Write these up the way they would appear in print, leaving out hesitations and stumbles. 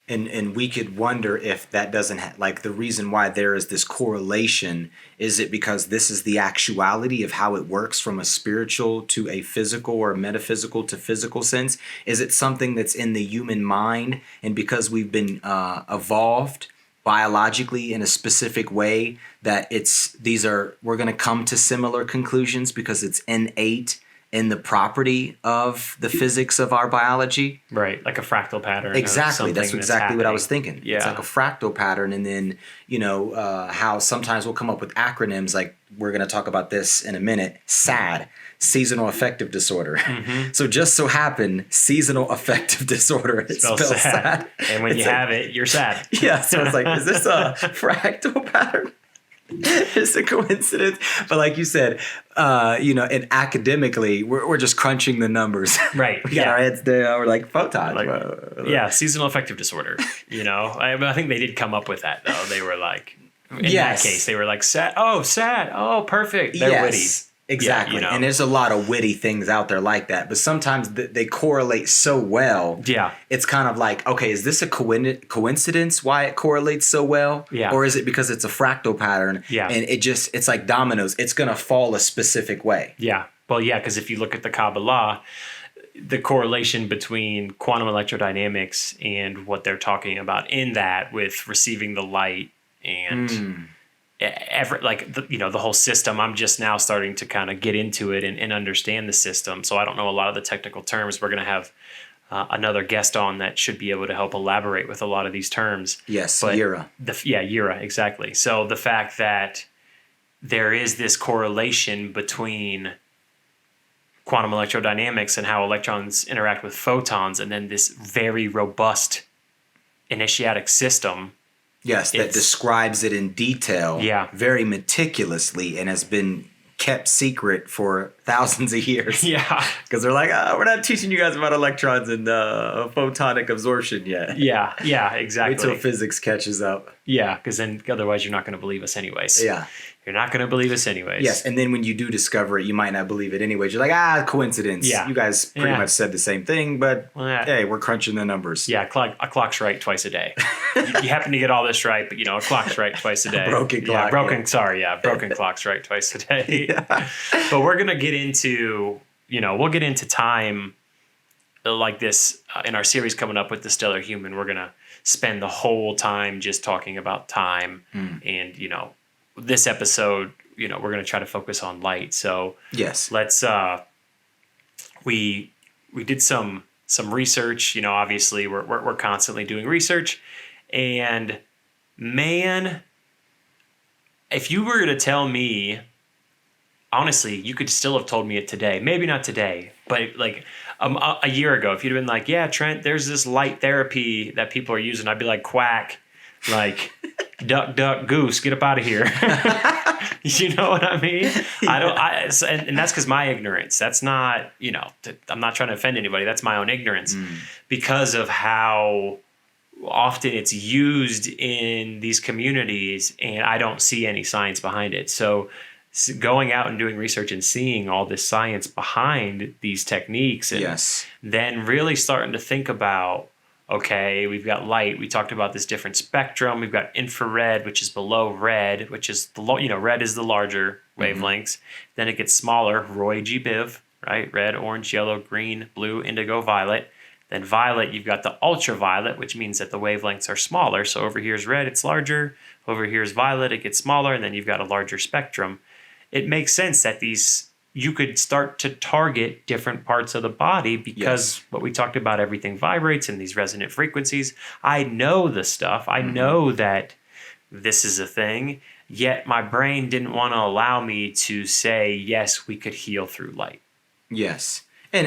And we could wonder if that doesn't like the reason why there is this correlation. Is it because this is the actuality of how it works from a spiritual to a physical or metaphysical to physical sense? Is it something that's in the human mind, and because we've been evolved biologically in a specific way that we're going to come to similar conclusions because it's innate in the property of the physics of our biology? Right, like a fractal pattern. Exactly. That's exactly what I was thinking. Yeah. It's like a fractal pattern. And then, how sometimes we'll come up with acronyms, like we're going to talk about this in a minute. SAD, seasonal affective disorder. Mm-hmm. So just so happen, seasonal affective disorder, it spells sad. And when you have it, you're sad. Yeah. So it's like, is this a fractal pattern? It's a coincidence, but like you said, and academically, we're just crunching the numbers. Right. We got our heads down. We're like photons. Seasonal affective disorder. I think they did come up with that though. They were like, in that case, they were like, sad. Oh, sad. Oh, perfect. They're witty. Exactly. Yeah, And there's a lot of witty things out there like that, but sometimes they correlate so well. Yeah. It's kind of like, okay, is this a coincidence why it correlates so well? Yeah. Or is it because it's a fractal pattern? Yeah. And it's like dominoes. It's going to fall a specific way. Yeah. Well, yeah, because if you look at the Kabbalah, the correlation between quantum electrodynamics and what they're talking about in that with receiving the light and the whole system. I'm just now starting to kind of get into it and understand the system. So I don't know a lot of the technical terms. We're going to have another guest on that should be able to help elaborate with a lot of these terms. Yes, Yura. Yura, exactly. So the fact that there is this correlation between quantum electrodynamics and how electrons interact with photons, and then this very robust initiatic system. Yes, that describes it in detail, very meticulously, and has been kept secret for thousands of years. Yeah. Because they're like, we're not teaching you guys about electrons and photonic absorption yet. Yeah, exactly. Wait till physics catches up. Yeah, because then otherwise you're not going to believe us anyways. Yeah. You're not going to believe us anyways. Yes, and then when you do discover it, you might not believe it anyways. You're like, coincidence. Yeah. You guys pretty much said the same thing, but hey, we're crunching the numbers. Yeah, a clock's right twice a day. you happen to get all this right, but a clock's right twice a day. Broken clock. Broken clock's right twice a day. Yeah. But we're going to get into, we'll get into time like this in our series coming up with The Stellar Human. We're going to spend the whole time just talking about time and, this episode, we're going to try to focus on light. So yes, let's, we did some research, obviously we're constantly doing research, and man, if you were to tell me, honestly, you could still have told me it today, maybe not today, but like a year ago, if you'd have been like, yeah, Trent, there's this light therapy that people are using, I'd be like, quack, like duck, duck, goose, get up out of here. You know what I mean? Yeah. And that's because my ignorance. That's not, I'm not trying to offend anybody. That's my own ignorance because of how often it's used in these communities, and I don't see any science behind it. So going out and doing research and seeing all this science behind these techniques, and then really starting to think about, okay, we've got light. We talked about this different spectrum. We've got infrared, which is below red, which is red is the larger wavelengths. Then it gets smaller. Roy G. Biv, right? Red, orange, yellow, green, blue, indigo, violet. Then violet, you've got the ultraviolet, which means that the wavelengths are smaller. So over here is red, it's larger. Over here is violet, it gets smaller, and then you've got a larger spectrum. It makes sense that you could start to target different parts of the body because what we talked about, everything vibrates in these resonant frequencies. I know the stuff. I know that this is a thing, yet my brain didn't want to allow me to say, yes, we could heal through light. Yes. And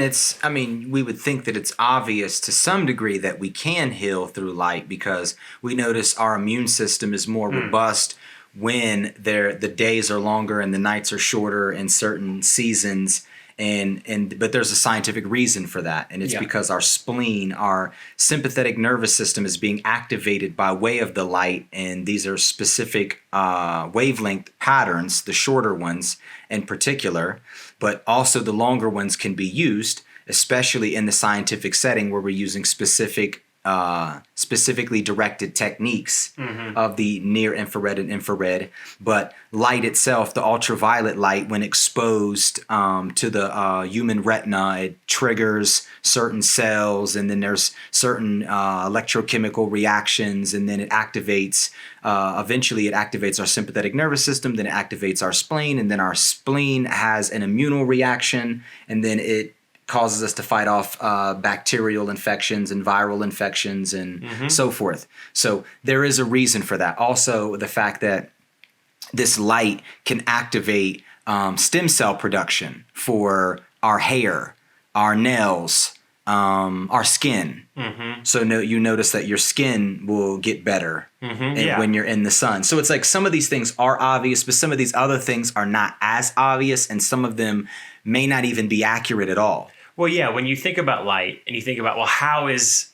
we would think that it's obvious to some degree that we can heal through light because we notice our immune system is more robust when the days are longer and the nights are shorter in certain seasons, but there's a scientific reason for that, and it's because our spleen, our sympathetic nervous system, is being activated by way of the light, and these are specific wavelength patterns, the shorter ones in particular, but also the longer ones can be used, especially in the scientific setting where we're using specific specifically directed techniques of the near infrared and infrared, but light itself, the ultraviolet light, when exposed to the human retina, it triggers certain cells, and then there's certain electrochemical reactions, and then it activates, eventually it activates our sympathetic nervous system, then it activates our spleen, and then our spleen has an immunal reaction, and then it causes us to fight off bacterial infections and viral infections and so forth. So there is a reason for that. Also, the fact that this light can activate stem cell production for our hair, our nails, our skin. So you notice that your skin will get better when you're in the sun. So it's like some of these things are obvious, but some of these other things are not as obvious, and some of them may not even be accurate at all. Well, yeah, when you think about light and you think about, well, how is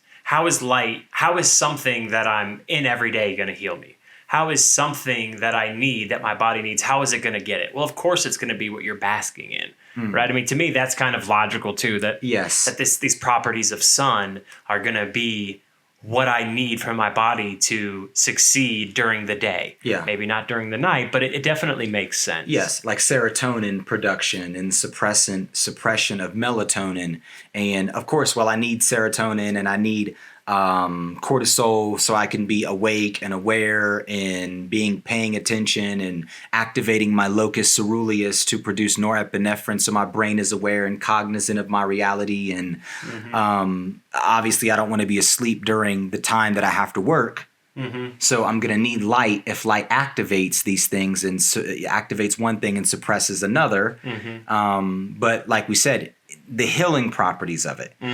light, how is something that I'm in every day going to heal me? How is something that I need, that my body needs, how is it going to get it? Well, of course, it's going to be what you're basking in, right? I mean, to me, that's kind of logical too, that these properties of sun are going to be what I need for my body to succeed during the day. Yeah. Maybe not during the night, but it definitely makes sense. Yes, like serotonin production and suppression of melatonin. And of course, well, I need serotonin and I need cortisol so I can be awake and aware and paying attention and activating my locus ceruleus to produce norepinephrine so my brain is aware and cognizant of my reality. And obviously I don't want to be asleep during the time that I have to work. So I'm going to need light if light activates these things and activates one thing and suppresses another. But like we said, the healing properties of it.